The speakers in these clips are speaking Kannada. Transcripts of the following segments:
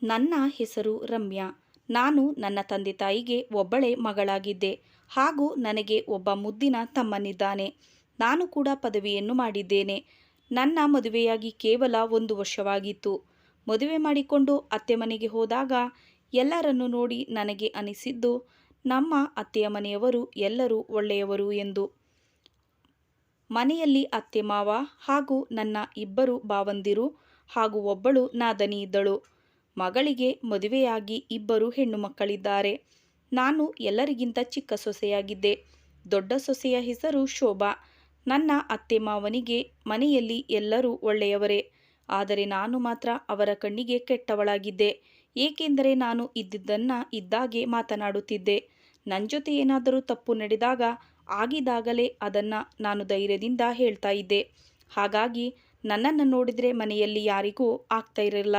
ನನ್ನ ಹೆಸರು ರಮ್ಯಾ. ನಾನು ನನ್ನ ತಂದೆ ತಾಯಿಗೆ ಒಬ್ಬಳೇ ಮಗಳಾಗಿದ್ದೆ ಹಾಗೂ ನನಗೆ ಒಬ್ಬ ಮುದ್ದಿನ ತಮ್ಮನಿದ್ದಾನೆ. ನಾನು ಕೂಡ ಪದವಿಯನ್ನು ಮಾಡಿದ್ದೇನೆ. ನನ್ನ ಮದುವೆಯಾಗಿ ಕೇವಲ 1 ವರ್ಷವಾಗಿತ್ತು. ಮದುವೆ ಮಾಡಿಕೊಂಡು ಅತ್ತೆ ಮನೆಗೆ ಹೋದಾಗ ಎಲ್ಲರನ್ನು ನೋಡಿ ನನಗೆ ಅನಿಸಿದ್ದು ನಮ್ಮ ಅತ್ತೆಯ ಮನೆಯವರು ಎಲ್ಲರೂ ಒಳ್ಳೆಯವರು ಎಂದು. ಮನೆಯಲ್ಲಿ ಅತ್ತೆ ಮಾವ ಹಾಗೂ ನನ್ನ 2 ಭಾವಂದಿರು ಹಾಗೂ ಒಬ್ಬಳು ನಾದನಿ ಇದ್ದಳು. ಮಗಳಿಗೆ ಮದುವೆಯಾಗಿ 2 ಹೆಣ್ಣು ಮಕ್ಕಳಿದ್ದಾರೆ. ನಾನು ಎಲ್ಲರಿಗಿಂತ ಚಿಕ್ಕ ಸೊಸೆಯಾಗಿದ್ದೆ. ದೊಡ್ಡ ಸೊಸೆಯ ಹೆಸರು ಶೋಭಾ. ನನ್ನ ಅತ್ತೆ ಮಾವನಿಗೆ ಮನೆಯಲ್ಲಿ ಎಲ್ಲರೂ ಒಳ್ಳೆಯವರೇ, ಆದರೆ ನಾನು ಮಾತ್ರ ಅವರ ಕಣ್ಣಿಗೆ ಕೆಟ್ಟವಳಾಗಿದ್ದೆ. ಏಕೆಂದರೆ ನಾನು ಇದ್ದಿದ್ದನ್ನು ಇದ್ದಾಗೆ ಮಾತನಾಡುತ್ತಿದ್ದೆ. ನನ್ನ ಜೊತೆ ಏನಾದರೂ ತಪ್ಪು ನಡೆದಾಗ ಆಗಿದಾಗಲೇ ಅದನ್ನು ನಾನು ಧೈರ್ಯದಿಂದ ಹೇಳ್ತಾ ಇದ್ದೆ. ಹಾಗಾಗಿ ನನ್ನನ್ನು ನೋಡಿದರೆ ಮನೆಯಲ್ಲಿ ಯಾರಿಗೂ ಆಗ್ತಾ ಇರಲಿಲ್ಲ.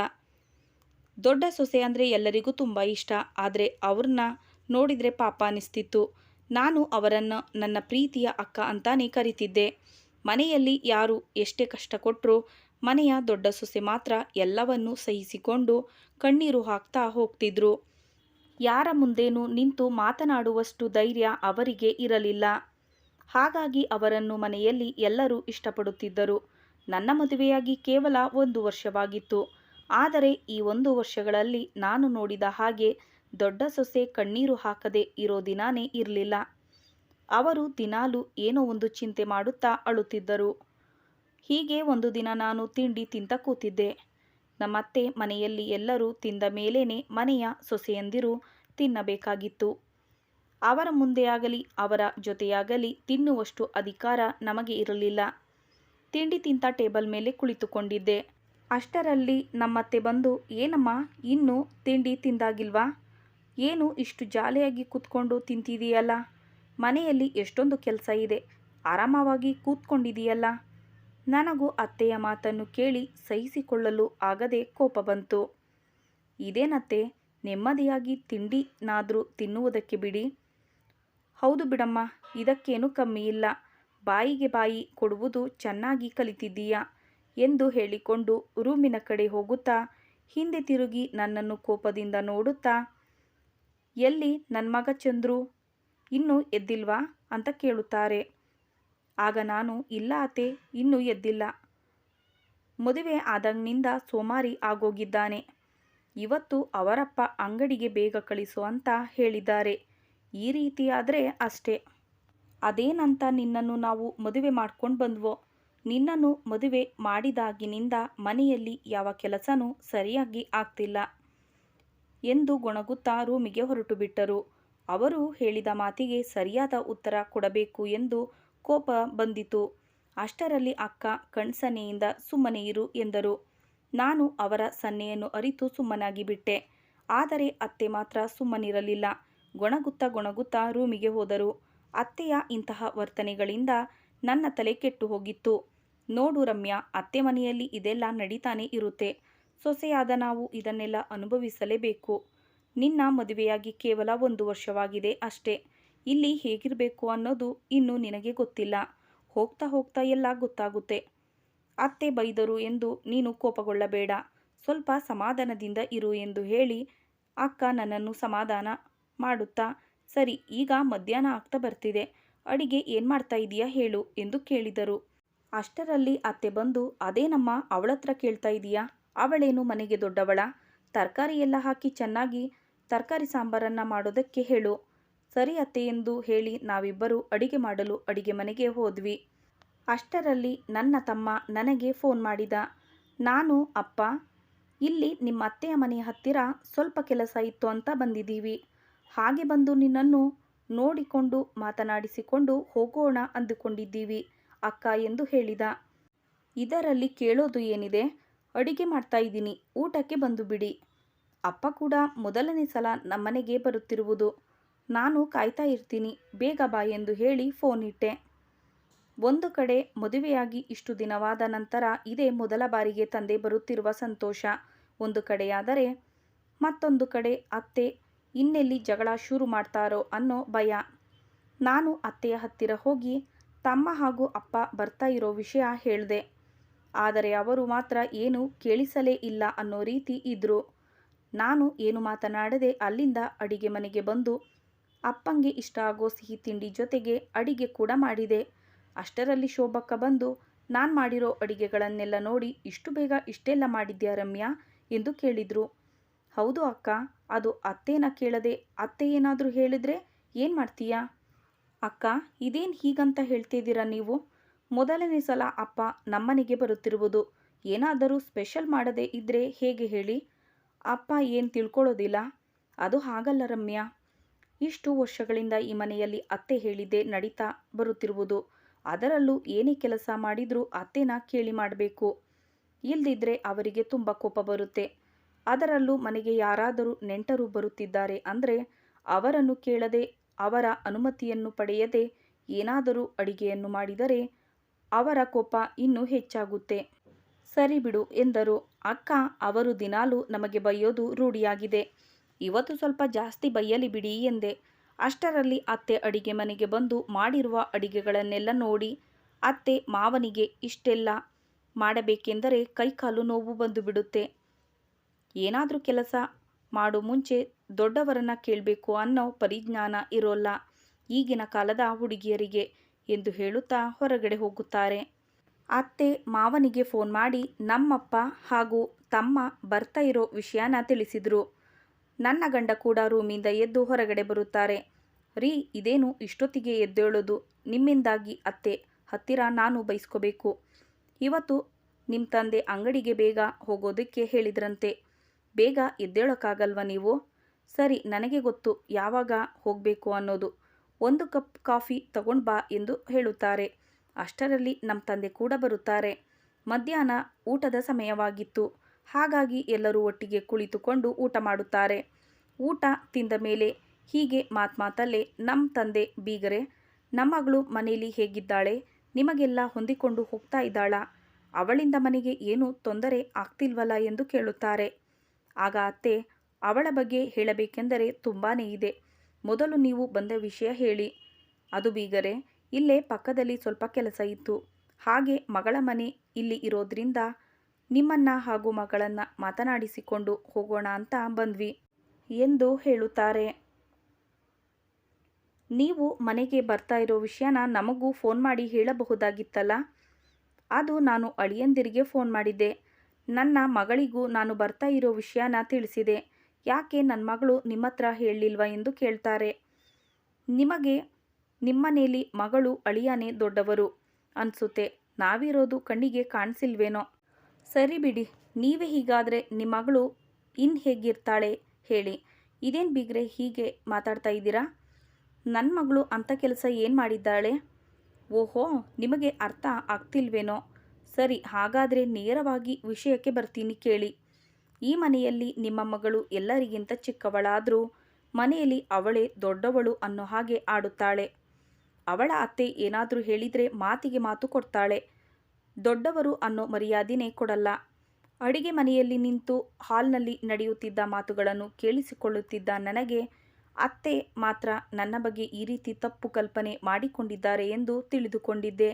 ದೊಡ್ಡ ಸೊಸೆ ಅಂದರೆ ಎಲ್ಲರಿಗೂ ತುಂಬ ಇಷ್ಟ. ಆದರೆ ಅವ್ರನ್ನ ನೋಡಿದರೆ ಪಾಪ ಅನಿಸ್ತಿತ್ತು. ನಾನು ಅವರನ್ನು ನನ್ನ ಪ್ರೀತಿಯ ಅಕ್ಕ ಅಂತಾನೆ ಕರಿತಿದ್ದೆ. ಮನೆಯಲ್ಲಿ ಯಾರು ಎಷ್ಟೇ ಕಷ್ಟ ಕೊಟ್ಟರೂ ಮನೆಯ ದೊಡ್ಡ ಸೊಸೆ ಮಾತ್ರ ಎಲ್ಲವನ್ನೂ ಸಹಿಸಿಕೊಂಡು ಕಣ್ಣೀರು ಹಾಕ್ತಾ ಹೋಗ್ತಿದ್ರು. ಯಾರ ಮುಂದೇನೂ ನಿಂತು ಮಾತನಾಡುವಷ್ಟು ಧೈರ್ಯ ಅವರಿಗೆ ಇರಲಿಲ್ಲ. ಹಾಗಾಗಿ ಅವರನ್ನು ಮನೆಯಲ್ಲಿ ಎಲ್ಲರೂ ಇಷ್ಟಪಡುತ್ತಿದ್ದರು. ನನ್ನ ಮದುವೆಯಾಗಿ ಕೇವಲ 1 ವರ್ಷವಾಗಿತ್ತು. ಆದರೆ ಈ 1 ವರ್ಷಗಳಲ್ಲಿ ನಾನು ನೋಡಿದ ಹಾಗೆ ದೊಡ್ಡ ಸೊಸೆ ಕಣ್ಣೀರು ಹಾಕದೆ ಇರೋ ದಿನಾನೇ ಇರಲಿಲ್ಲ. ಅವರು ದಿನಾಲೂ ಏನೋ ಒಂದು ಚಿಂತೆ ಮಾಡುತ್ತಾ ಅಳುತ್ತಿದ್ದರು. ಹೀಗೆ ಒಂದು ದಿನ ನಾನು ತಿಂಡಿ ತಿಂತ ಕೂತಿದ್ದೆ. ನಮ್ಮತ್ತೆ ಮನೆಯಲ್ಲಿ ಎಲ್ಲರೂ ತಿಂದ ಮೇಲೇನೆ ಮನೆಯ ಸೊಸೆಯಂದಿರು ತಿನ್ನಬೇಕಾಗಿತ್ತು. ಅವರ ಮುಂದೆಯಾಗಲಿ ಅವರ ಜೊತೆಯಾಗಲಿ ತಿನ್ನುವಷ್ಟು ಅಧಿಕಾರ ನಮಗೆ ಇರಲಿಲ್ಲ. ತಿಂಡಿ ತಿಂತ ಟೇಬಲ್ ಮೇಲೆ ಕುಳಿತುಕೊಂಡಿದ್ದೆ. ಅಷ್ಟರಲ್ಲಿ ನಮ್ಮತ್ತೆ ಬಂದು, ಏನಮ್ಮ ಇನ್ನೂ ತಿಂಡಿ ತಿಂದಾಗಿಲ್ವಾ? ಏನು ಇಷ್ಟು ಜಾಲಿಯಾಗಿ ಕೂತ್ಕೊಂಡು ತಿಂತಿದೀಯಲ್ಲ? ಮನೆಯಲ್ಲಿ ಎಷ್ಟೊಂದು ಕೆಲಸ ಇದೆ, ಆರಾಮವಾಗಿ ಕೂತ್ಕೊಂಡಿದೀಯಲ್ಲ? ನನಗೂ ಅತ್ತೆಯ ಮಾತನ್ನು ಕೇಳಿ ಸಹಿಸಿಕೊಳ್ಳಲು ಆಗದೆ ಕೋಪ ಬಂತು. ಇದೇನತ್ತೆ, ನೆಮ್ಮದಿಯಾಗಿ ತಿಂಡಿನಾದರೂ ತಿನ್ನುವುದಕ್ಕೆ ಬಿಡಿ. ಹೌದು ಬಿಡಮ್ಮ, ಇದಕ್ಕೇನು ಕಮ್ಮಿ ಇಲ್ಲ. ಬಾಯಿಗೆ ಬಾಯಿ ಕೊಡುವುದು ಚೆನ್ನಾಗಿ ಕಲಿತಿದ್ದೀಯಾ ಎಂದು ಹೇಳಿಕೊಂಡು ರೂಮಿನ ಕಡೆ ಹೋಗುತ್ತಾ ಹಿಂದೆ ತಿರುಗಿ ನನ್ನನ್ನು ಕೋಪದಿಂದ ನೋಡುತ್ತಾ, ಎಲ್ಲಿ ನನ್ನ ಮಗ ಚಂದ್ರು, ಇನ್ನೂ ಎದ್ದಿಲ್ವಾ ಅಂತ ಕೇಳುತ್ತಾರೆ. ಆಗ ನಾನು, ಇಲ್ಲ ಅತ್ತೆ, ಇನ್ನೂ ಎದ್ದಿಲ್ಲ. ಮದುವೆ ಆದಾಗಿನಿಂದ ಸೋಮಾರಿ ಆಗೋಗಿದ್ದಾನೆ. ಇವತ್ತು ಅವರಪ್ಪ ಅಂಗಡಿಗೆ ಬೇಗ ಕಳಿಸು ಅಂತ ಹೇಳಿದ್ದಾರೆ. ಈ ರೀತಿಯಾದರೆ ಅಷ್ಟೇ. ಅದೇನಂತ ನಿನ್ನನ್ನು ನಾವು ಮದುವೆ ಮಾಡ್ಕೊಂಡು ಬಂದ್ವೋ. ನಿನ್ನನ್ನು ಮದುವೆ ಮಾಡಿದಾಗಿನಿಂದ ಮನೆಯಲ್ಲಿ ಯಾವ ಕೆಲಸನೂ ಸರಿಯಾಗಿ ಆಗ್ತಿಲ್ಲ ಎಂದು ಗೊಣಗುತ್ತಾ ರೂಮಿಗೆ ಹೊರಟು ಬಿಟ್ಟರು. ಅವರು ಹೇಳಿದ ಮಾತಿಗೆ ಸರಿಯಾದ ಉತ್ತರ ಕೊಡಬೇಕು ಎಂದು ಕೋಪ ಬಂದಿತು. ಅಷ್ಟರಲ್ಲಿ ಅಕ್ಕ ಕಣ್ಸನ್ನೆಯಿಂದ ಸುಮ್ಮನೆ ಇರು ಎಂದರು. ನಾನು ಅವರ ಸನ್ನೆಯನ್ನು ಅರಿತು ಸುಮ್ಮನಾಗಿ ಬಿಟ್ಟೆ. ಆದರೆ ಅತ್ತೆ ಮಾತ್ರ ಸುಮ್ಮನಿರಲಿಲ್ಲ. ಗೊಣಗುತ್ತಾ ರೂಮಿಗೆ ಹೋದರು. ಅತ್ತೆಯ ಇಂತಹ ವರ್ತನೆಗಳಿಂದ ನನ್ನ ತಲೆ ಕೆಟ್ಟು ಹೋಗಿತ್ತು. ನೋಡು ರಮ್ಯಾ, ಅತ್ತೆ ಮನೆಯಲ್ಲಿ ಇದೆಲ್ಲ ನಡೀತಾನೆ ಇರುತ್ತೆ. ಸೊಸೆಯಾದ ನಾವು ಇದನ್ನೆಲ್ಲ ಅನುಭವಿಸಲೇಬೇಕು. ನಿನ್ನ ಮದುವೆಯಾಗಿ ಕೇವಲ 1 ವರ್ಷವಾಗಿದೆ ಅಷ್ಟೇ. ಇಲ್ಲಿ ಹೇಗಿರಬೇಕು ಅನ್ನೋದು ಇನ್ನೂ ನಿನಗೆ ಗೊತ್ತಿಲ್ಲ. ಹೋಗ್ತಾ ಹೋಗ್ತಾ ಎಲ್ಲ ಗೊತ್ತಾಗುತ್ತೆ. ಅತ್ತೆ ಬೈದರು ಎಂದು ನೀನು ಕೋಪಗೊಳ್ಳಬೇಡ, ಸ್ವಲ್ಪ ಸಮಾಧಾನದಿಂದ ಇರು ಎಂದು ಹೇಳಿ ಅಕ್ಕ ನನ್ನನ್ನು ಸಮಾಧಾನ ಮಾಡುತ್ತಾ, ಸರಿ, ಈಗ ಮಧ್ಯಾಹ್ನ ಆಗ್ತಾ ಬರ್ತಿದೆ, ಅಡಿಗೆ ಏನು ಮಾಡ್ತಾ ಇದೀಯಾ ಹೇಳು ಎಂದು ಕೇಳಿದರು. ಅಷ್ಟರಲ್ಲಿ ಅತ್ತೆ ಬಂದು, ಅದೇನಮ್ಮ ಅವಳತ್ರ ಕೇಳ್ತಾ ಇದೀಯಾ? ಅವಳೇನು ಮನೆಗೆ ದೊಡ್ಡವಳ? ತರಕಾರಿ ಎಲ್ಲ ಹಾಕಿ ಚೆನ್ನಾಗಿ ತರಕಾರಿ ಸಾಂಬಾರನ್ನು ಮಾಡೋದಕ್ಕೆ ಹೇಳು. ಸರಿ ಅತ್ತೆ ಎಂದು ಹೇಳಿ ನಾವಿಬ್ಬರು ಅಡಿಗೆ ಮಾಡಲು ಅಡಿಗೆ ಮನೆಗೆ ಹೋದ್ವಿ. ಅಷ್ಟರಲ್ಲಿ ನನ್ನ ತಮ್ಮ ನನಗೆ ಫೋನ್ ಮಾಡಿದ. ನಾನು, ಅಪ್ಪ, ಇಲ್ಲಿ ನಿಮ್ಮ ಅತ್ತೆಯ ಮನೆಯ ಹತ್ತಿರ ಸ್ವಲ್ಪ ಕೆಲಸ ಇತ್ತು ಅಂತ ಬಂದಿದ್ದೀವಿ. ಹಾಗೆ ಬಂದು ನಿನ್ನನ್ನು ನೋಡಿಕೊಂಡು ಮಾತನಾಡಿಸಿಕೊಂಡು ಹೋಗೋಣ ಅಂದುಕೊಂಡಿದ್ದೀವಿ ಅಕ್ಕ ಎಂದು ಹೇಳಿದ. ಇದರಲ್ಲಿ ಕೇಳೋದು ಏನಿದೆ? ಅಡಿಗೆ ಮಾಡ್ತಾ ಇದ್ದೀನಿ, ಊಟಕ್ಕೆ ಬಂದು ಬಿಡಿ. ಅಪ್ಪ ಕೂಡ ಮೊದಲನೇ ಸಲ ನಮ್ಮನೆಗೆ ಬರುತ್ತಿರುವುದು. ನಾನು ಕಾಯ್ತಾ ಇರ್ತೀನಿ, ಬೇಗ ಬಾ ಎಂದು ಹೇಳಿ ಫೋನ್ ಇಟ್ಟೆ. ಒಂದು ಕಡೆ ಮದುವೆಯಾಗಿ ಇಷ್ಟು ದಿನವಾದ ನಂತರ ಇದೇ ಮೊದಲ ಬಾರಿಗೆ ತಂದೆ ಬರುತ್ತಿರುವ ಸಂತೋಷ ಒಂದು ಕಡೆಯಾದರೆ, ಮತ್ತೊಂದು ಕಡೆ ಅತ್ತೆ ಇನ್ನೆಲ್ಲಿ ಜಗಳ ಶುರು ಮಾಡ್ತಾರೋ ಅನ್ನೋ ಭಯ. ನಾನು ಅತ್ತೆಯ ಹತ್ತಿರ ಹೋಗಿ ತಮ್ಮ ಹಾಗೂ ಅಪ್ಪ ಬರ್ತಾ ಇರೋ ವಿಷಯ ಹೇಳಿದೆ. ಆದರೆ ಅವರು ಮಾತ್ರ ಏನೂ ಕೇಳಿಸಲೇ ಇಲ್ಲ ಅನ್ನೋ ರೀತಿ ಇದ್ದರು. ನಾನು ಏನು ಮಾತನಾಡದೆ ಅಲ್ಲಿಂದ ಅಡಿಗೆ ಮನೆಗೆ ಬಂದು ಅಪ್ಪಂಗೆ ಇಷ್ಟ ಆಗೋ ಸಿಹಿ ತಿಂಡಿ ಜೊತೆಗೆ ಅಡಿಗೆ ಕೂಡ ಮಾಡಿದೆ. ಅಷ್ಟರಲ್ಲಿ ಶೋಭಕ್ಕ ಬಂದು ನಾನು ಮಾಡಿರೋ ಅಡಿಗೆಗಳನ್ನೆಲ್ಲ ನೋಡಿ ಇಷ್ಟು ಬೇಗ ಇಷ್ಟೆಲ್ಲ ಮಾಡಿದ್ಯಾ ರಮ್ಯಾ ಎಂದು ಕೇಳಿದ್ರು. ಹೌದು ಅಕ್ಕ, ಅದು ಅತ್ತೇನ ಕೇಳದೆ ಅತ್ತೆ ಏನಾದರೂ ಹೇಳಿದ್ರೆ ಏನು ಮಾಡ್ತೀಯಾ? ಅಕ್ಕ, ಇದೇನು ಹೀಗಂತ ಹೇಳ್ತಿದ್ದೀರಾ ನೀವು? ಮೊದಲನೇ ಸಲ ಅಪ್ಪ ನಮ್ಮನೆಗೆ ಬರುತ್ತಿರುವುದು. ಏನಾದರೂ ಸ್ಪೆಷಲ್ ಮಾಡದೇ ಇದ್ದರೆ ಹೇಗೆ ಹೇಳಿ? ಅಪ್ಪ ಏನು ತಿಳ್ಕೊಳ್ಳೋದಿಲ್ಲ? ಅದು ಹಾಗಲ್ಲ ರಮ್ಯಾ. ಇಷ್ಟು ವರ್ಷಗಳಿಂದ ಈ ಮನೆಯಲ್ಲಿ ಅತ್ತೆ ಹೇಳಿದ್ದೇ ನಡೀತಾ ಬರುತ್ತಿರುವುದು. ಅದರಲ್ಲೂ ಏನೇ ಕೆಲಸ ಮಾಡಿದರೂ ಅತ್ತೆನ ಕೇಳಿ ಮಾಡಬೇಕು. ಇಲ್ದಿದ್ರೆ ಅವರಿಗೆ ತುಂಬ ಕೋಪ ಬರುತ್ತೆ. ಅದರಲ್ಲೂ ಮನೆಗೆ ಯಾರಾದರೂ ನೆಂಟರು ಬರುತ್ತಿದ್ದಾರೆ ಅಂದರೆ ಅವರನ್ನು ಕೇಳದೆ ಅವರ ಅನುಮತಿಯನ್ನು ಪಡೆಯದೆ ಏನಾದರೂ ಅಡಿಗೆಯನ್ನು ಮಾಡಿದರೆ ಅವರ ಕೋಪ ಇನ್ನೂ ಹೆಚ್ಚಾಗುತ್ತೆ. ಸರಿ ಬಿಡು ಎಂದರು. ಅಕ್ಕ, ಅವರು ದಿನಾಲೂ ನಮಗೆ ಬೈಯೋದು ರೂಢಿಯಾಗಿದೆ. ಇವತ್ತು ಸ್ವಲ್ಪ ಜಾಸ್ತಿ ಬೈಯಲಿ ಬಿಡಿ ಎಂದೆ. ಅಷ್ಟರಲ್ಲಿ ಅತ್ತೆ ಅಡಿಗೆ ಮನೆಗೆ ಬಂದು ಮಾಡಿರುವ ಅಡಿಗೆಗಳನ್ನೆಲ್ಲ ನೋಡಿ ಅತ್ತೆ ಮಾವನಿಗೆ ಇಷ್ಟೆಲ್ಲ ಮಾಡಬೇಕೆಂದರೆ ಕೈಕಾಲು ನೋವು ಬಂದು ಬಿಡುತ್ತೆ. ಏನಾದರೂ ಕೆಲಸ ಮಾಡೋ ಮುಂಚೆ ದೊಡ್ಡವರನ್ನ ಕೇಳಬೇಕು ಅನ್ನೋ ಪರಿಜ್ಞಾನ ಇರೋಲ್ಲ ಈಗಿನ ಕಾಲದ ಹುಡುಗಿಯರಿಗೆ ಎಂದು ಹೇಳುತ್ತಾ ಹೊರಗಡೆ ಹೋಗುತ್ತಾರೆ. ಅತ್ತೆ ಮಾವನಿಗೆ ಫೋನ್ ಮಾಡಿ ನಮ್ಮಪ್ಪ ಹಾಗೂ ತಮ್ಮ ಬರ್ತಾ ಇರೋ ವಿಷಯನ ತಿಳಿಸಿದರು. ನನ್ನ ಗಂಡ ಕೂಡ ರೂಮಿಂದ ಎದ್ದು ಹೊರಗಡೆ ಬರುತ್ತಾರೆ. ರೀ, ಇದೇನು ಇಷ್ಟೊತ್ತಿಗೆ ಎದ್ದೇಳೋದು? ನಿಮ್ಮಿಂದಾಗಿ ಅತ್ತೆ ಹತ್ತಿರ ನಾನು ಬೈಸ್ಕೋಬೇಕು. ಇವತ್ತು ನಿಮ್ಮ ತಂದೆ ಅಂಗಡಿಗೆ ಬೇಗ ಹೋಗೋದಕ್ಕೆ ಹೇಳಿದ್ರಂತೆ. ಬೇಗ ಎದ್ದೇಳೋಕ್ಕಾಗಲ್ವ ನೀವು? ಸರಿ, ನನಗೆ ಗೊತ್ತು ಯಾವಾಗ ಹೋಗಬೇಕು ಅನ್ನೋದು. ಒಂದು ಕಪ್ ಕಾಫಿ ತಗೊಂಡು ಬಾ ಎಂದು ಹೇಳುತ್ತಾರೆ. ಅಷ್ಟರಲ್ಲಿ ನಮ್ಮ ತಂದೆ ಕೂಡ ಬರುತ್ತಾರೆ. ಮಧ್ಯಾಹ್ನ ಊಟದ ಸಮಯವಾಗಿತ್ತು. ಹಾಗಾಗಿ ಎಲ್ಲರೂ ಒಟ್ಟಿಗೆ ಕುಳಿತುಕೊಂಡು ಊಟ ಮಾಡುತ್ತಾರೆ. ಊಟ ತಿಂದ ಮೇಲೆ ಹೀಗೆ ಮಾತಲ್ಲೇ ನಮ್ಮ ತಂದೆ, ಬೀಗರೆ, ನಮ್ಮ ಮಗಳು ಮನೇಲಿ ಹೇಗಿದ್ದಾಳೆ? ನಿಮಗೆಲ್ಲ ಹೊಂದಿಕೊಂಡು ಹೋಗ್ತಾ ಇದ್ದಾಳಾ? ಅವಳಿಂದ ಮನೆಗೆ ಏನೂ ತೊಂದರೆ ಆಗ್ತಿಲ್ವಲ್ಲ ಎಂದು ಕೇಳುತ್ತಾರೆ. ಆಗ ಅತ್ತೆ, ಅವಳ ಬಗ್ಗೆ ಹೇಳಬೇಕೆಂದರೆ ತುಂಬಾ ಇದೆ. ಮೊದಲು ನೀವು ಬಂದ ವಿಷಯ ಹೇಳಿ. ಅದು ಬೀಗರೆ, ಇಲ್ಲೇ ಪಕ್ಕದಲ್ಲಿ ಸ್ವಲ್ಪ ಕೆಲಸ ಇತ್ತು. ಹಾಗೆ ಮಗಳ ಮನೆ ಇಲ್ಲಿ ಇರೋದ್ರಿಂದ ನಿಮ್ಮನ್ನ ಹಾಗೂ ಮಗಳನ್ನು ಮಾತನಾಡಿಸಿಕೊಂಡು ಹೋಗೋಣ ಅಂತ ಬಂದ್ವಿ ಎಂದು ಹೇಳುತ್ತಾರೆ. ನೀವು ಮನೆಗೆ ಬರ್ತಾ ಇರೋ ವಿಷಯನ ನಮಗೂ ಫೋನ್ ಮಾಡಿ ಹೇಳಬಹುದಾಗಿತ್ತಲ್ಲ? ಅದು ನಾನು ಅಳಿಯಂದಿರಿಗೆ ಫೋನ್ ಮಾಡಿದ್ದೆ. ನನ್ನ ಮಗಳಿಗೂ ನಾನು ಬರ್ತಾ ಇರೋ ವಿಷಯನ ತಿಳಿಸಿದೆ. ಯಾಕೆ ನನ್ನ ಮಗಳು ನಿಮ್ಮ ಹತ್ರ ಹೇಳಲಿಲ್ವ ಎಂದು ಕೇಳ್ತಾರೆ. ನಿಮಗೆ ನಿಮ್ಮನೇಲಿ ಮಗಳು ಅಳಿಯನೇ ದೊಡ್ಡವರು ಅನಿಸುತ್ತೆ. ನಾವಿರೋದು ಕಣ್ಣಿಗೆ ಕಾಣಿಸಿಲ್ವೇನೋ? ಸರಿ ಬಿಡಿ, ನೀವೇ ಹೀಗಾದರೆ ನಿಮ್ಮ ಮಗಳು ಇನ್ನು ಹೇಗಿರ್ತಾಳೆ ಹೇಳಿ? ಇದೇನು ಬೀಗ್ರೆ ಹೀಗೆ ಮಾತಾಡ್ತಾ ಇದ್ದೀರಾ? ನನ್ನ ಮಗಳು ಅಂಥ ಕೆಲಸ ಏನು ಮಾಡಿದ್ದಾಳೆ? ಓಹೋ, ನಿಮಗೆ ಅರ್ಥ ಆಗ್ತಿಲ್ವೇನೋ? ಸರಿ, ಹಾಗಾದರೆ ನೇರವಾಗಿ ವಿಷಯಕ್ಕೆ ಬರ್ತೀನಿ ಕೇಳಿ. ಈ ಮನೆಯಲ್ಲಿ ನಿಮ್ಮ ಮಗಳು ಎಲ್ಲರಿಗಿಂತ ಚಿಕ್ಕವಳಾದರೂ ಮನೆಯಲ್ಲಿ ಅವಳೇ ದೊಡ್ಡವಳು ಅನ್ನೋ ಹಾಗೆ ಆಡುತ್ತಾಳೆ. ಅವಳ ಅತ್ತೆ ಏನಾದರೂ ಹೇಳಿದರೆ ಮಾತಿಗೆ ಮಾತು ಕೊಡ್ತಾಳೆ. ದೊಡ್ಡವರು ಅನ್ನೋ ಮರ್ಯಾದೆನೇ ಕೊಡಲ್ಲ. ಅಡಿಗೆ ಮನೆಯಲ್ಲಿ ನಿಂತು ಹಾಲ್ನಲ್ಲಿ ನಡೆಯುತ್ತಿದ್ದ ಮಾತುಗಳನ್ನು ಕೇಳಿಸಿಕೊಳ್ಳುತ್ತಿದ್ದ ನನಗೆ ಅತ್ತೆ ಮಾತ್ರ ನನ್ನ ಬಗ್ಗೆ ಈ ರೀತಿ ತಪ್ಪು ಕಲ್ಪನೆ ಮಾಡಿಕೊಂಡಿದ್ದಾರೆ ಎಂದು ತಿಳಿದುಕೊಂಡಿದ್ದೆ.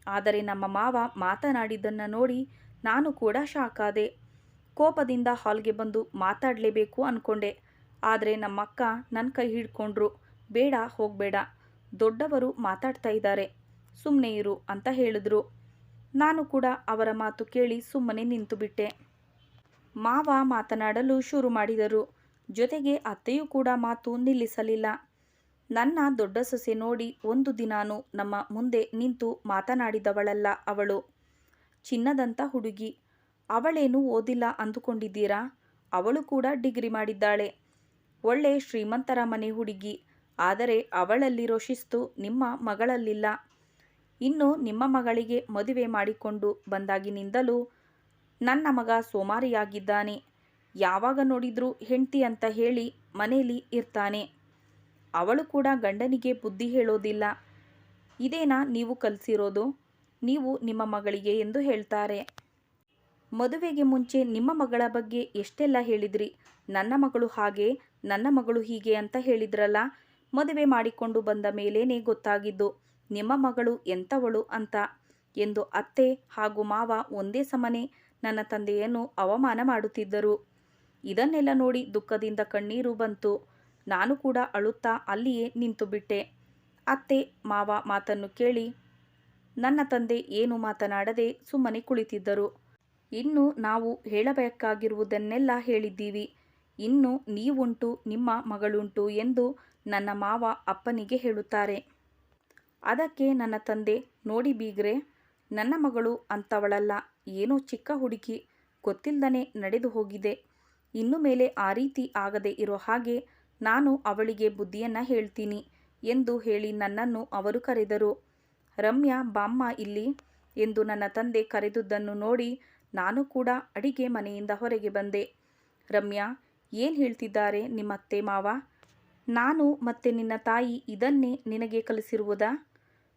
ಆದರೆ ನಮ್ಮ ಮಾವ ಮಾತನಾಡಿದ್ದನ್ನು ನೋಡಿ ನಾನು ಕೂಡ ಶಾಕ್ ಆದೆ. ಕೋಪದಿಂದ ಹಾಲ್ಗೆ ಬಂದು ಮಾತಾಡಲೇಬೇಕು ಅಂದ್ಕೊಂಡೆ. ಆದರೆ ನಮ್ಮಕ್ಕ ನನ್ನ ಕೈ ಹಿಡ್ಕೊಂಡ್ರು. ಬೇಡ, ಹೋಗಬೇಡ, ದೊಡ್ಡವರು ಮಾತಾಡ್ತಾ ಇದ್ದಾರೆ, ಸುಮ್ಮನೆ ಇರು ಅಂತ ಹೇಳಿದ್ರು. ನಾನು ಕೂಡ ಅವರ ಮಾತು ಕೇಳಿ ಸುಮ್ಮನೆ ನಿಂತುಬಿಟ್ಟೆ. ಮಾವ ಮಾತನಾಡಲು ಶುರು ಮಾಡಿದರು. ಜೊತೆಗೆ ಅತ್ತೆಯೂ ಕೂಡ ಮಾತು ನಿಲ್ಲಿಸಲಿಲ್ಲ. ನನ್ನ ದೊಡ್ಡ ಸೊಸೆ ನೋಡಿ ಒಂದು ದಿನಾನೂ ನಮ್ಮ ಮುಂದೆ ನಿಂತು ಮಾತನಾಡಿದವಳಲ್ಲ ಅವಳು. ಚಿನ್ನದಂಥ ಹುಡುಗಿ. ಅವಳೇನು ಓದಿಲ್ಲ ಅಂದುಕೊಂಡಿದ್ದೀರಾ? ಅವಳು ಕೂಡ ಡಿಗ್ರಿ ಮಾಡಿದ್ದಾಳೆ. ಒಳ್ಳೆ ಶ್ರೀಮಂತರ ಮನೆ ಹುಡುಗಿ. ಆದರೆ ಅವಳಲ್ಲಿರೋ ಶಿಸ್ತು ನಿಮ್ಮ ಮಗಳಲ್ಲಿಲ್ಲ. ಇನ್ನು ನಿಮ್ಮ ಮಗಳಿಗೆ ಮದುವೆ ಮಾಡಿಕೊಂಡು ಬಂದಾಗಿನಿಂದಲೂ ನನ್ನ ಮಗ ಸೋಮಾರಿಯಾಗಿದ್ದಾನೆ. ಯಾವಾಗ ನೋಡಿದ್ರೂ ಹೆಂಡತಿ ಅಂತ ಹೇಳಿ ಮನೇಲಿ ಇರ್ತಾನೆ. ಅವಳು ಕೂಡ ಗಂಡನಿಗೆ ಬುದ್ಧಿ ಹೇಳೋದಿಲ್ಲ. ಇದೇನಾ ನೀವು ಕಲಿಸಿರೋದು ನೀವು ನಿಮ್ಮ ಮಗಳಿಗೆ ಎಂದು ಹೇಳ್ತಾರೆ. ಮದುವೆಗೆ ಮುಂಚೆ ನಿಮ್ಮ ಮಗಳ ಬಗ್ಗೆ ಎಷ್ಟೆಲ್ಲ ಹೇಳಿದ್ರಿ. ನನ್ನ ಮಗಳು ಹಾಗೆ, ನನ್ನ ಮಗಳು ಹೀಗೆ ಅಂತ ಹೇಳಿದ್ರಲ್ಲ. ಮದುವೆ ಮಾಡಿಕೊಂಡು ಬಂದ ಮೇಲೇನೆ ಗೊತ್ತಾಗಿದ್ದು ನಿಮ್ಮ ಮಗಳು ಎಂಥವಳು ಅಂತ ಎಂದು ಅತ್ತೆ ಹಾಗೂ ಮಾವ ಒಂದೇ ಸಮನೆ ನನ್ನ ತಂದೆಯನ್ನು ಅವಮಾನ ಮಾಡುತ್ತಿದ್ದರು. ಇದನ್ನೆಲ್ಲ ನೋಡಿ ದುಃಖದಿಂದ ಕಣ್ಣೀರು ಬಂತು. ನಾನು ಕೂಡ ಅಳುತ್ತಾ ಅಲ್ಲಿಯೇ ನಿಂತು ಬಿಟ್ಟೆ. ಅತ್ತೆ ಮಾವ ಮಾತನ್ನು ಕೇಳಿ ನನ್ನ ತಂದೆ ಏನು ಮಾತನಾಡದೆ ಸುಮ್ಮನೆ ಕುಳಿತಿದ್ದರು. ಇನ್ನು ನಾವು ಹೇಳಬೇಕಾಗಿರುವುದನ್ನೆಲ್ಲ ಹೇಳಿದ್ದೀವಿ. ಇನ್ನು ನೀವುಂಟು ನಿಮ್ಮ ಮಗಳುಂಟು ಎಂದು ನನ್ನ ಮಾವ ಅಪ್ಪನಿಗೆ ಹೇಳುತ್ತಾರೆ. ಅದಕ್ಕೆ ನನ್ನ ತಂದೆ, ನೋಡಿ ಬೀಗ್ರೆ, ನನ್ನ ಮಗಳು ಅಂಥವಳಲ್ಲ, ಏನೋ ಚಿಕ್ಕ ಹುಡುಗಿ, ಗೊತ್ತಿಲ್ಲದನೆ ನಡೆದು ಹೋಗಿದೆ. ಇನ್ನು ಮೇಲೆ ಆ ರೀತಿ ಆಗದೆ ಇರೋ ಹಾಗೆ ನಾನು ಅವಳಿಗೆ ಬುದ್ಧಿಯನ್ನು ಹೇಳ್ತೀನಿ ಎಂದು ಹೇಳಿ ನನ್ನನ್ನು ಅವರು ಕರೆದರು. ರಮ್ಯಾ, ಬಾಮ್ಮ ಇಲ್ಲಿ ಎಂದು ನನ್ನ ತಂದೆ ಕರೆದುದನ್ನು ನೋಡಿ ನಾನು ಕೂಡ ಅಡಿಗೆ ಮನೆಯಿಂದ ಹೊರಗೆ ಬಂದೆ. ರಮ್ಯಾ, ಏನು ಹೇಳ್ತಿದ್ದಾರೆ ನಿಮ್ಮತ್ತೆ ಮಾವ? ನಾನು ಮತ್ತೆ ನಿನ್ನ ತಾಯಿ ಇದನ್ನೇ ನಿನಗೆ ಕಲಿಸಿರುವುದಾ?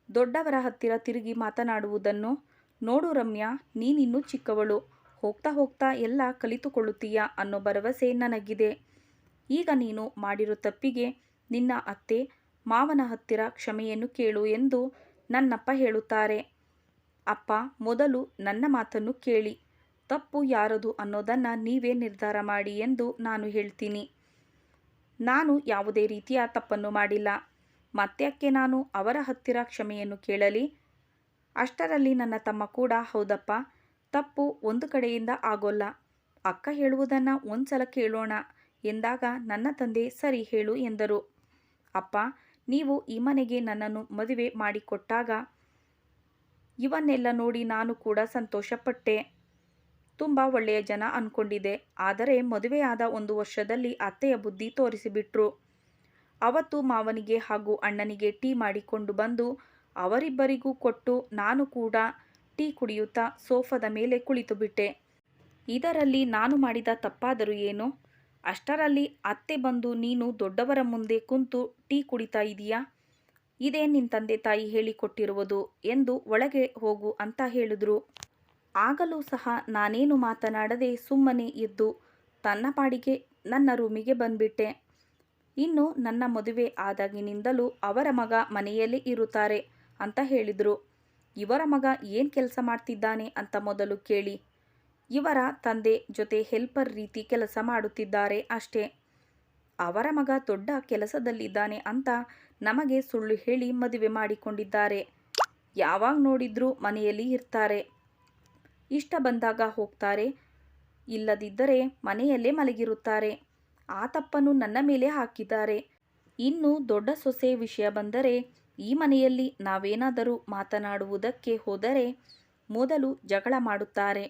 ದೊಡ್ಡವರ ಹತ್ತಿರ ತಿರುಗಿ ಮಾತನಾಡುವುದನ್ನು? ನೋಡು ರಮ್ಯಾ, ನೀನಿನ್ನೂ ಚಿಕ್ಕವಳು, ಹೋಗ್ತಾ ಹೋಗ್ತಾ ಎಲ್ಲ ಕಲಿತುಕೊಳ್ಳುತ್ತೀಯ ಅನ್ನೋ ಭರವಸೆ ನನಗಿದೆ. ಈಗ ನೀನು ಮಾಡಿರೋ ತಪ್ಪಿಗೆ ನಿನ್ನ ಅತ್ತೆ ಮಾವನ ಹತ್ತಿರ ಕ್ಷಮೆಯನ್ನು ಕೇಳು ಎಂದು ನನ್ನಪ್ಪ ಹೇಳುತ್ತಾರೆ. ಅಪ್ಪ, ಮೊದಲು ನನ್ನ ಮಾತನ್ನು ಕೇಳಿ. ತಪ್ಪು ಯಾರದು ಅನ್ನೋದನ್ನು ನೀವೇ ನಿರ್ಧಾರ ಮಾಡಿ ಎಂದು ನಾನು ಹೇಳ್ತೀನಿ. ನಾನು ಯಾವುದೇ ರೀತಿಯ ತಪ್ಪನ್ನು ಮಾಡಿಲ್ಲ. ಮತ್ತ್ಯಾಕೆ ನಾನು ಅವರ ಹತ್ತಿರ ಕ್ಷಮೆಯನ್ನು ಕೇಳಲಿ? ಅಷ್ಟರಲ್ಲಿ ನನ್ನ ತಮ್ಮ ಕೂಡ, ಹೌದಪ್ಪ, ತಪ್ಪು ಒಂದು ಕಡೆಯಿಂದ ಆಗೋಲ್ಲ, ಅಕ್ಕ ಹೇಳುವುದನ್ನು ಒಂದ್ಸಲ ಕೇಳೋಣ ಎಂದಾಗ ನನ್ನ ತಂದೆ ಸರಿ ಹೇಳು ಎಂದರು. ಅಪ್ಪ, ನೀವು ಈ ಮನೆಗೆ ನನ್ನನ್ನು ಮದುವೆ ಮಾಡಿಕೊಟ್ಟಾಗ ಇವನ್ನೆಲ್ಲ ನೋಡಿ ನಾನು ಕೂಡ ಸಂತೋಷಪಟ್ಟೆ. ತುಂಬ ಒಳ್ಳೆಯ ಜನ ಅಂದ್ಕೊಂಡಿದ್ದೆ. ಆದರೆ ಮದುವೆಯಾದ 1 ವರ್ಷದಲ್ಲಿ ಅತ್ತೆಯ ಬುದ್ಧಿ ತೋರಿಸಿಬಿಟ್ರು. ಅವತ್ತು ಮಾವನಿಗೆ ಹಾಗೂ ಅಣ್ಣನಿಗೆ ಟೀ ಮಾಡಿಕೊಂಡು ಬಂದು ಅವರಿಬ್ಬರಿಗೂ ಕೊಟ್ಟು ನಾನು ಕೂಡ ಟೀ ಕುಡಿಯುತ್ತಾ ಸೋಫಾದ ಮೇಲೆ ಕುಳಿತುಬಿಟ್ಟೆ. ಇದರಲ್ಲಿ ನಾನು ಮಾಡಿದ ತಪ್ಪಾದರೂ ಏನು? ಅಷ್ಟರಲ್ಲಿ ಅತ್ತೆ ಬಂದು, ನೀನು ದೊಡ್ಡವರ ಮುಂದೆ ಕುಂತು ಟೀ ಕುಡಿತಾ ಇದೀಯಾ? ಇದೇ ನಿನ್ನ ತಂದೆ ತಾಯಿ ಹೇಳಿಕೊಟ್ಟಿರುವುದು ಎಂದು ಒಳಗೆ ಹೋಗು ಅಂತ ಹೇಳಿದ್ರು. ಆಗಲೂ ಸಹ ನಾನೇನು ಮಾತನಾಡದೆ ಸುಮ್ಮನೆ ಎದ್ದು ತನ್ನ ಪಾಡಿಗೆ ನನ್ನ ರೂಮಿಗೆ ಬಂದ್ಬಿಟ್ಟೆ. ಇನ್ನು ನನ್ನ ಮದುವೆ ಆದಾಗಿನಿಂದಲೂ ಅವರ ಮಗ ಮನೆಯಲ್ಲೇ ಇರುತ್ತಾರೆ ಅಂತ ಹೇಳಿದರು. ಇವರ ಮಗ ಏನು ಕೆಲಸ ಮಾಡ್ತಿದ್ದಾನೆ ಅಂತ ಮೊದಲು ಕೇಳಿ. ಇವರ ತಂದೆ ಜೊತೆ ಹೆಲ್ಪರ್ ರೀತಿ ಕೆಲಸ ಮಾಡುತ್ತಿದ್ದಾರೆ ಅಷ್ಟೇ. ಅವರ ಮಗ ದೊಡ್ಡ ಕೆಲಸದಲ್ಲಿದ್ದಾನೆ ಅಂತ ನಮಗೆ ಸುಳ್ಳು ಹೇಳಿ ಮದುವೆ ಮಾಡಿಕೊಂಡಿದ್ದಾರೆ. ಯಾವಾಗ ನೋಡಿದ್ರೂ ಮನೆಯಲ್ಲಿ ಇರ್ತಾರೆ. ಇಷ್ಟ ಬಂದಾಗ ಹೋಗ್ತಾರೆ, ಇಲ್ಲದಿದ್ದರೆ ಮನೆಯಲ್ಲೇ ಮಲಗಿರುತ್ತಾರೆ. ಆ ತಪ್ಪನ್ನು ನನ್ನ ಮೇಲೆ ಹಾಕಿದ್ದಾರೆ. ಇನ್ನು ದೊಡ್ಡ ಸೊಸೆ ವಿಷಯ ಬಂದರೆ, ಈ ಮನೆಯಲ್ಲಿ ನಾವೇನಾದರೂ ಮಾತನಾಡುವುದಕ್ಕೆ ಹೋದರೆ ಮೊದಲು ಜಗಳ ಮಾಡುತ್ತಾರೆ.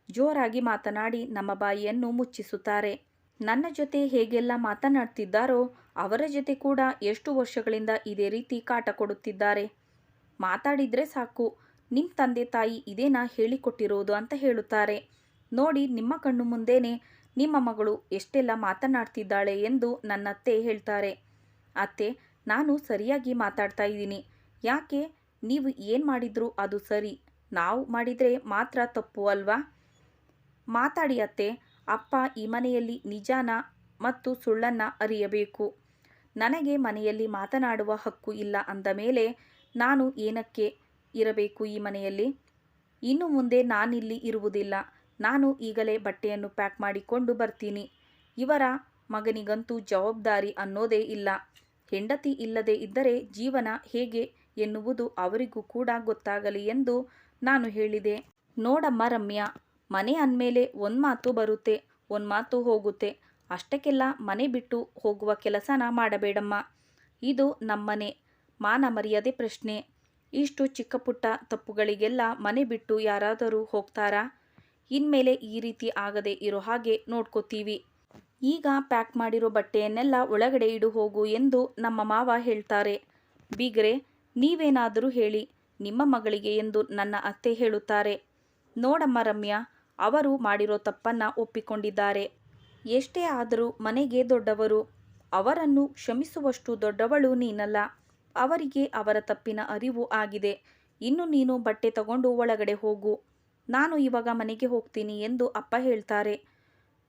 ಜೋರಾಗಿ ಮಾತನಾಡಿ ನಮ್ಮ ಬಾಯಿಯನ್ನು ಮುಚ್ಚಿಸುತ್ತಾರೆ. ನನ್ನ ಜೊತೆ ಹೇಗೆಲ್ಲ ಮಾತನಾಡ್ತಿದ್ದಾರೋ ಅವರ ಜೊತೆ ಕೂಡ ಎಷ್ಟು ವರ್ಷಗಳಿಂದ ಇದೇ ರೀತಿ ಕಾಟ ಕೊಡುತ್ತಿದ್ದಾರೆ. ಮಾತಾಡಿದರೆ ಸಾಕು, ನಿಮ್ಮ ತಂದೆ ತಾಯಿ ಇದೇನಾ ಹೇಳಿಕೊಟ್ಟಿರೋದು ಅಂತ ಹೇಳುತ್ತಾರೆ. ನೋಡಿ, ನಿಮ್ಮ ಕಣ್ಣು ಮುಂದೆನೇ ನಿಮ್ಮ ಮಗಳು ಎಷ್ಟೆಲ್ಲ ಮಾತನಾಡ್ತಿದ್ದಾಳೆ ಎಂದು ನನ್ನತ್ತೆ ಹೇಳ್ತಾರೆ. ಅತ್ತೆ, ನಾನು ಸರಿಯಾಗಿ ಮಾತಾಡ್ತಾ ಇದ್ದೀನಿ. ಯಾಕೆ? ನೀವು ಏನು ಮಾಡಿದ್ರು ಅದು ಸರಿ, ನಾವು ಮಾಡಿದರೆ ಮಾತ್ರ ತಪ್ಪು ಅಲ್ವಾ? ಮಾತಾಡಿ ಅತ್ತೆ. ಅಪ್ಪ ಈ ಮನೆಯಲ್ಲಿ ನಿಜಾನ ಮತ್ತು ಸುಳ್ಳನ್ನು ಅರಿಯಬೇಕು. ನನಗೆ ಮನೆಯಲ್ಲಿ ಮಾತನಾಡುವ ಹಕ್ಕು ಇಲ್ಲ ಅಂದ ಮೇಲೆ ನಾನು ಏನಕ್ಕೆ ಇರಬೇಕು ಈ ಮನೆಯಲ್ಲಿ? ಇನ್ನು ಮುಂದೆ ನಾನಿಲ್ಲಿ ಇರುವುದಿಲ್ಲ. ನಾನು ಈಗಲೇ ಬಟ್ಟೆಯನ್ನು ಪ್ಯಾಕ್ ಮಾಡಿಕೊಂಡು ಬರ್ತೀನಿ. ಇವರ ಮಗನಿಗಂತೂ ಜವಾಬ್ದಾರಿ ಅನ್ನೋದೇ ಇಲ್ಲ. ಹೆಂಡತಿ ಇಲ್ಲದೆ ಇದ್ದರೆ ಜೀವನ ಹೇಗೆ ಎನ್ನುವುದು ಅವರಿಗೂ ಕೂಡ ಗೊತ್ತಾಗಲಿ ಎಂದು ನಾನು ಹೇಳಿದೆ. ನೋಡಮ್ಮ ರಮ್ಯಾ, ಮನೆ ಅಂದಮೇಲೆ ಒಂದು ಮಾತು ಬರುತ್ತೆ, ಒಂದು ಮಾತು ಹೋಗುತ್ತೆ. ಅಷ್ಟಕ್ಕೆಲ್ಲ ಮನೆ ಬಿಟ್ಟು ಹೋಗುವ ಕೆಲಸನ ಮಾಡಬೇಡಮ್ಮ. ಇದು ನಮ್ಮನೆ, ಮಾನ ಮರ್ಯಾದೆ ಪ್ರಶ್ನೆ. ಇಷ್ಟು ಚಿಕ್ಕ ಪುಟ್ಟ ತಪ್ಪುಗಳಿಗೆಲ್ಲ ಮನೆ ಬಿಟ್ಟು ಯಾರಾದರೂ ಹೋಗ್ತಾರಾ? ಇನ್ಮೇಲೆ ಈ ರೀತಿ ಆಗದೆ ಇರೋ ಹಾಗೆ ನೋಡ್ಕೋತೀವಿ. ಈಗ ಪ್ಯಾಕ್ ಮಾಡಿರೋ ಬಟ್ಟೆಯನ್ನೆಲ್ಲ ಒಳಗಡೆ ಇಡು ಹೋಗು ಎಂದು ನಮ್ಮ ಮಾವ ಹೇಳ್ತಾರೆ. ಬೀಗ್ರೆ, ನೀವೇನಾದರೂ ಹೇಳಿ ನಿಮ್ಮ ಮಗಳಿಗೆ ಎಂದು ನನ್ನ ಅತ್ತೆ ಹೇಳುತ್ತಾರೆ. ನೋಡಮ್ಮ ರಮ್ಯಾ, ಅವರು ಮಾಡಿರೋ ತಪ್ಪನ್ನು ಒಪ್ಪಿಕೊಂಡಿದ್ದಾರೆ. ಎಷ್ಟೇ ಆದರೂ ಮನೆಗೆ ದೊಡ್ಡವರು. ಅವರನ್ನು ಕ್ಷಮಿಸುವಷ್ಟು ದೊಡ್ಡವಳು ನೀನಲ್ಲ. ಅವರಿಗೆ ಅವರ ತಪ್ಪಿನ ಅರಿವು ಆಗಿದೆ. ಇನ್ನು ನೀನು ಬಟ್ಟೆ ತಗೊಂಡು ಒಳಗಡೆ ಹೋಗು. ನಾನು ಇವಾಗ ಮನೆಗೆ ಹೋಗ್ತೀನಿ ಎಂದು ಅಪ್ಪ ಹೇಳ್ತಾರೆ.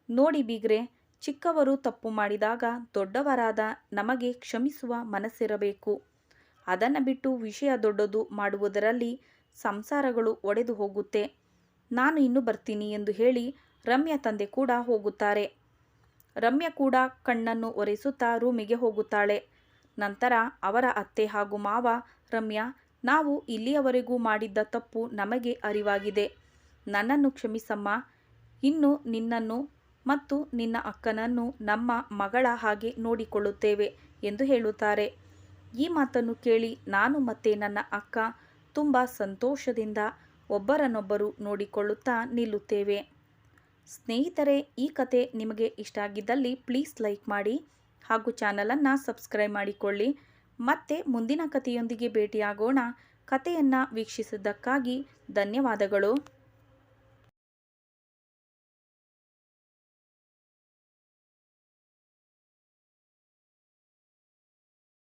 ನೋಡಿ ಬೀಗ್ರೆ, ಚಿಕ್ಕವರು ತಪ್ಪು ಮಾಡಿದಾಗ ದೊಡ್ಡವರಾದ ನಮಗೆ ಕ್ಷಮಿಸುವ ಮನಸ್ಸಿರಬೇಕು. ಅದನ್ನು ಬಿಟ್ಟು ವಿಷಯ ದೊಡ್ಡದು ಮಾಡುವುದರಲ್ಲಿ ಸಂಸಾರಗಳು ಒಡೆದು ಹೋಗುತ್ತೆ. ನಾನು ಇನ್ನು ಬರ್ತೀನಿ ಎಂದು ಹೇಳಿ ರಮ್ಯಾ ತಂದೆ ಕೂಡ ಹೋಗುತ್ತಾರೆ. ರಮ್ಯಾ ಕೂಡ ಕಣ್ಣನ್ನು ಒರೆಸುತ್ತಾ ರೂಮಿಗೆ ಹೋಗುತ್ತಾಳೆ. ನಂತರ ಅವರ ಅತ್ತೆ ಹಾಗೂ ಮಾವ, ರಮ್ಯಾ, ನಾವು ಇಲ್ಲಿಯವರೆಗೂ ಮಾಡಿದ್ದ ತಪ್ಪು ನಮಗೆ ಅರಿವಾಗಿದೆ. ನನ್ನನ್ನು ಕ್ಷಮಿಸಮ್ಮ. ಇನ್ನು ನಿನ್ನನ್ನು ಮತ್ತು ನಿನ್ನ ಅಕ್ಕನನ್ನು ನಮ್ಮ ಮಗಳ ಹಾಗೆ ನೋಡಿಕೊಳ್ಳುತ್ತೇವೆ ಎಂದು ಹೇಳುತ್ತಾರೆ. ಈ ಮಾತನ್ನು ಕೇಳಿ ನಾನು ಮತ್ತು ನನ್ನ ಅಕ್ಕ ತುಂಬ ಸಂತೋಷದಿಂದ ಒಬ್ಬರನ್ನೊಬ್ಬರು ನೋಡಿಕೊಳ್ಳುತ್ತಾ ನಿಲ್ಲುತ್ತೇವೆ. ಸ್ನೇಹಿತರೆ, ಈ ಕತೆ ನಿಮಗೆ ಇಷ್ಟ ಆಗಿದ್ದಲ್ಲಿ ಪ್ಲೀಸ್ ಲೈಕ್ ಮಾಡಿ ಹಾಗೂ ಚಾನಲನ್ನು ಸಬ್ಸ್ಕ್ರೈಬ್ ಮಾಡಿಕೊಳ್ಳಿ. ಮತ್ತೆ ಮುಂದಿನ ಕಥೆಯೊಂದಿಗೆ ಭೇಟಿಯಾಗೋಣ. ಕಥೆಯನ್ನು ವೀಕ್ಷಿಸಿದ್ದಕ್ಕಾಗಿ ಧನ್ಯವಾದಗಳು.